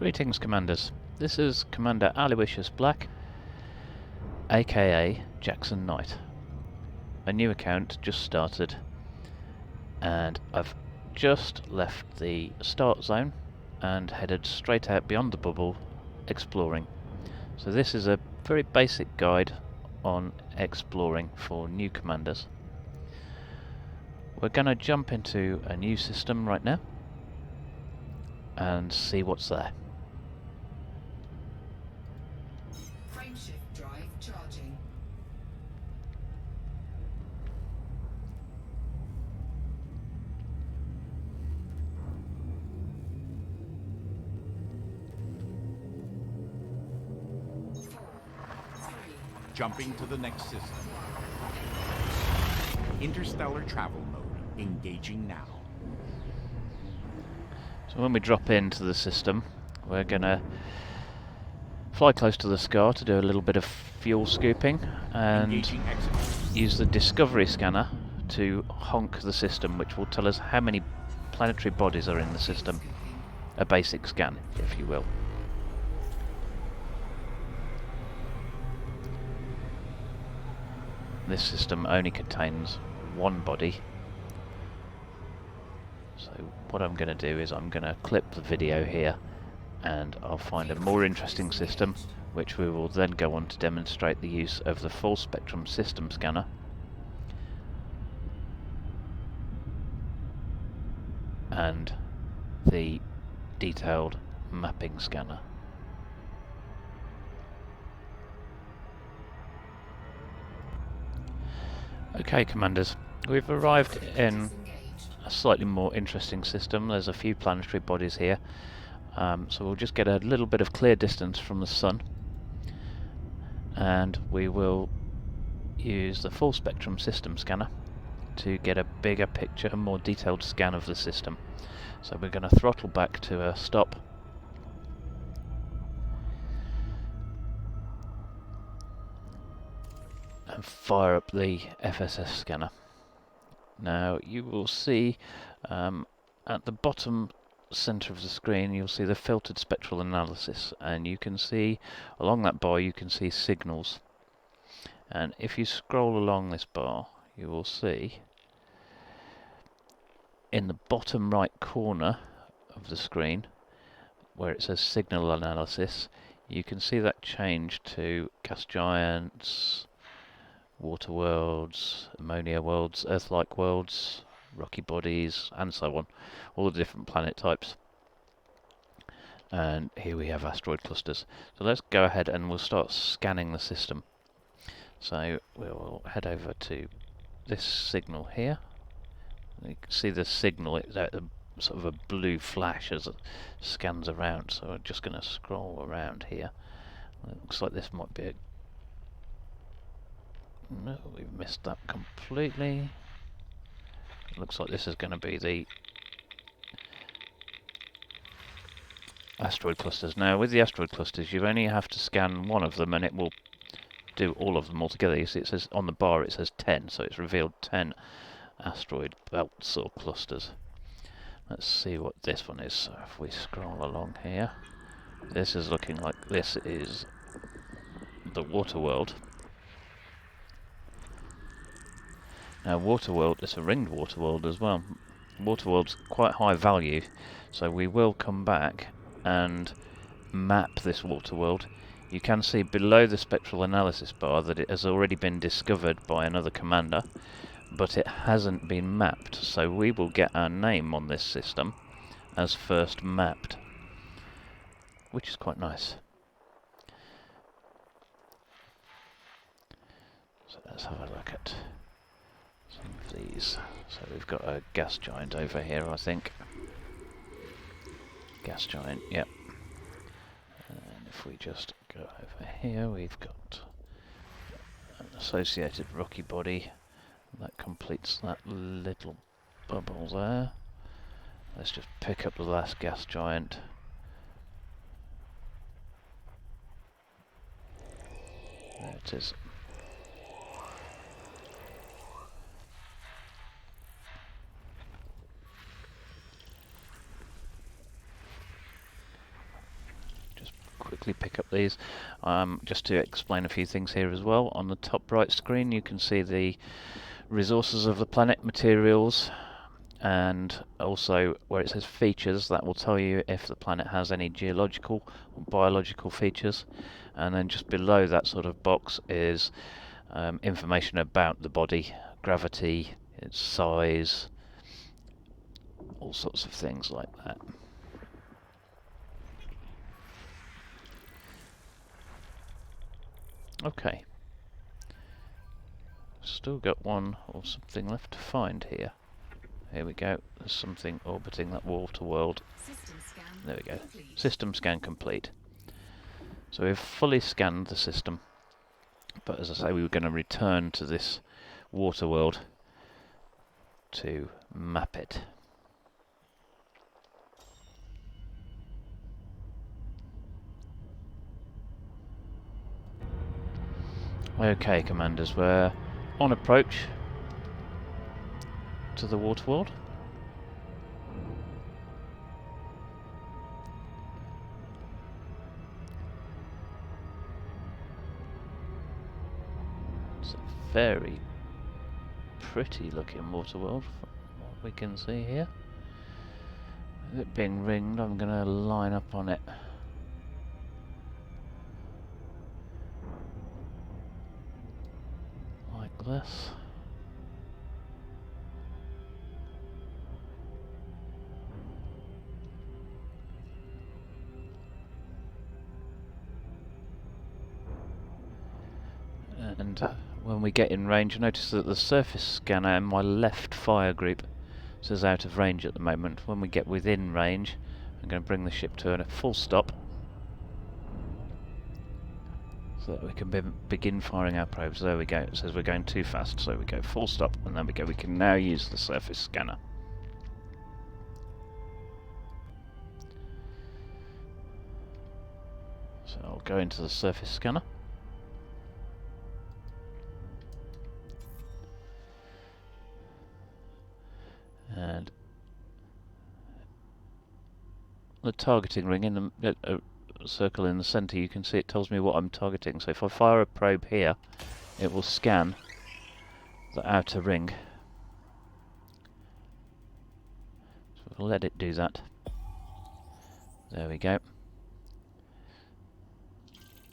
Greetings, Commanders. This is Commander Aloysius Black, aka Jackson Knight. A new account just started, and I've just left the start zone and headed straight out beyond the bubble, exploring. So this is a very basic guide on exploring for new commanders. We're going to jump into a new system right now and see what's there. Frameshift drive charging. Jumping to the next system. Interstellar travel mode. Engaging now. So when we drop into the system, we're going to fly close to the scar to do a little bit of fuel scooping and use the Discovery scanner to honk the system, which will tell us how many planetary bodies are in the system. A basic scan, if you will. This system only contains one body. So what I'm going to do is I'm going to clip the video here, and I'll find a more interesting system, which we will then go on to demonstrate the use of the full spectrum system scanner. And the detailed mapping scanner. Okay, Commanders, we've arrived in a slightly more interesting system. There's a few planetary bodies here, so we'll just get a little bit of clear distance from the Sun, and we will use the full spectrum system scanner to get a bigger picture, a more detailed scan of the system. So we're going to throttle back to a stop. And fire up the FSS scanner. Now you will see at the bottom center of the screen you'll see the filtered spectral analysis, and you can see along that bar you can see signals, and if you scroll along this bar you will see in the bottom right corner of the screen where it says signal analysis, you can see that change to gas giants, water worlds, ammonia worlds, Earth-like worlds, rocky bodies, and so on. All the different planet types. And here we have asteroid clusters. So let's go ahead and we'll start scanning the system. So we'll head over to this signal here. You can see the signal, it's sort of a blue flash as it scans around. So I'm just going to scroll around here. It looks like this might be a... No, we've missed that completely. It looks like this is going to be the asteroid clusters. Now with the asteroid clusters you only have to scan one of them and it will do all of them all together. You see it says on the bar, it says 10, so it's revealed 10 asteroid belts or clusters. Let's see what this one is. So if we scroll along here, this is looking like this is the water world. Now Waterworld is a ringed Waterworld as well. Waterworld's quite high value, so we will come back and map this Waterworld. You can see below the spectral analysis bar that it has already been discovered by another commander, but it hasn't been mapped, so we will get our name on this system as first mapped, which is quite nice. So let's have a look at some of these. So we've got a gas giant over here, I think. Gas giant, yep. And if we just go over here, we've got an associated rocky body. That completes that little bubble there. Let's just pick up the last gas giant. There it is. quickly pick up these. Just to explain a few things here as well. On the top right screen you can see the resources of the planet, materials, and also where it says features, that will tell you if the planet has any geological or biological features. And then just below that sort of box is information about the body, gravity, its size, all sorts of things like that. Okay. Still got one or something left to find here. Here we go. There's something orbiting that water world. System scan There we go. complete. System scan complete. So we've fully scanned the system. But as I say, we were going to return to this water world to map it. Okay, commanders, we're on approach to the water world. It's a very pretty looking water world from what we can see here. With it being ringed, I'm going to line up on it. Like this. And when we get in range, notice that the surface scanner in my left fire group says out of range at the moment. When we get within range, I'm going to bring the ship to a full stop so that we can begin firing our probes. There we go. It says we're going too fast, so we go full stop, and then we go. We can now use the surface scanner. So I'll go into the surface scanner. And the targeting ring in the circle in the centre, you can see it tells me what I'm targeting. So if I fire a probe here, it will scan the outer ring. So we'll let it do that. There we go.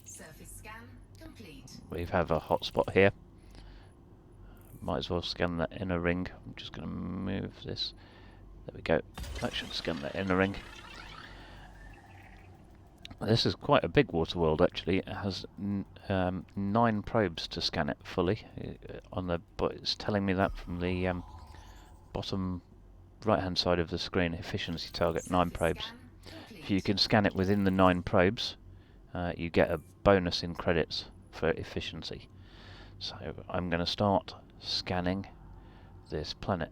Surface scan complete. We have a hotspot here. Might as well scan that inner ring. I'm just going to move this. There we go. That should scan that inner ring. This is quite a big water world actually. It has 9 probes to scan it fully. But it's telling me that from the bottom right hand side of the screen. Efficiency target 9 probes. If you can scan it within the 9 probes, you get a bonus in credits for efficiency. So I'm going to start scanning this planet.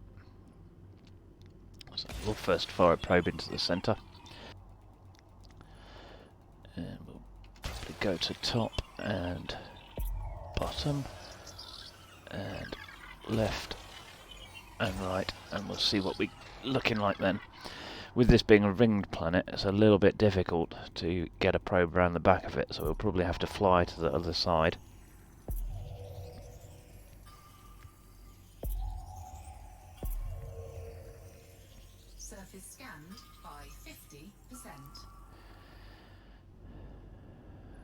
So we'll first fire a probe into the centre. And we'll probably go to top and bottom and left and right, and we'll see what we're looking like then. With this being a ringed planet, it's a little bit difficult to get a probe around the back of it, so we'll probably have to fly to the other side. Surface scanned by 50%.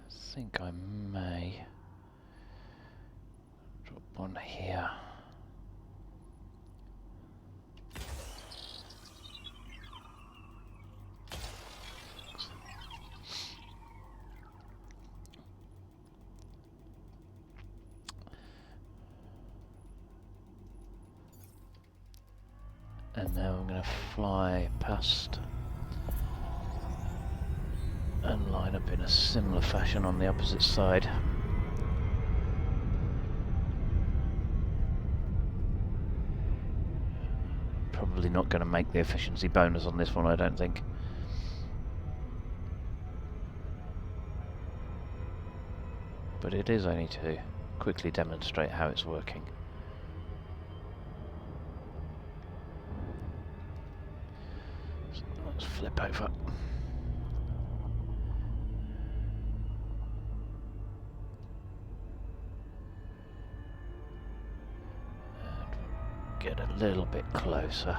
I think I may drop one here. And now I'm going to fly past and line up in a similar fashion on the opposite side. Probably not going to make the efficiency bonus on this one, I don't think. But it is only to quickly demonstrate how it's working. So let's flip over. get a little bit closer.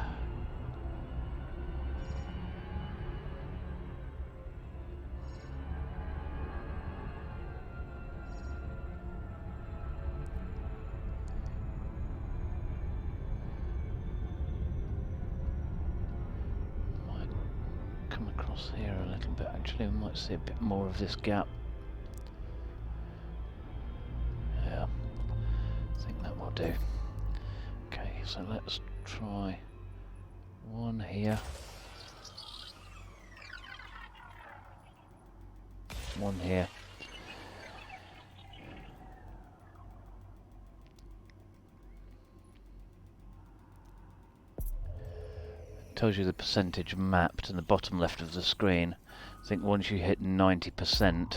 Might come across here a little bit actually, we might see a bit more of this gap. Yeah, I think that will do. Okay, so let's try one here. One here. Tells you the percentage mapped in the bottom left of the screen. I think once you hit 90%,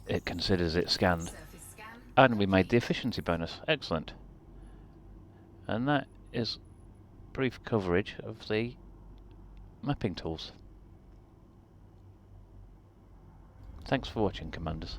it considers it scanned. Surface scan. And we made the efficiency bonus. Excellent. And that is brief coverage of the mapping tools. Thanks for watching, Commanders.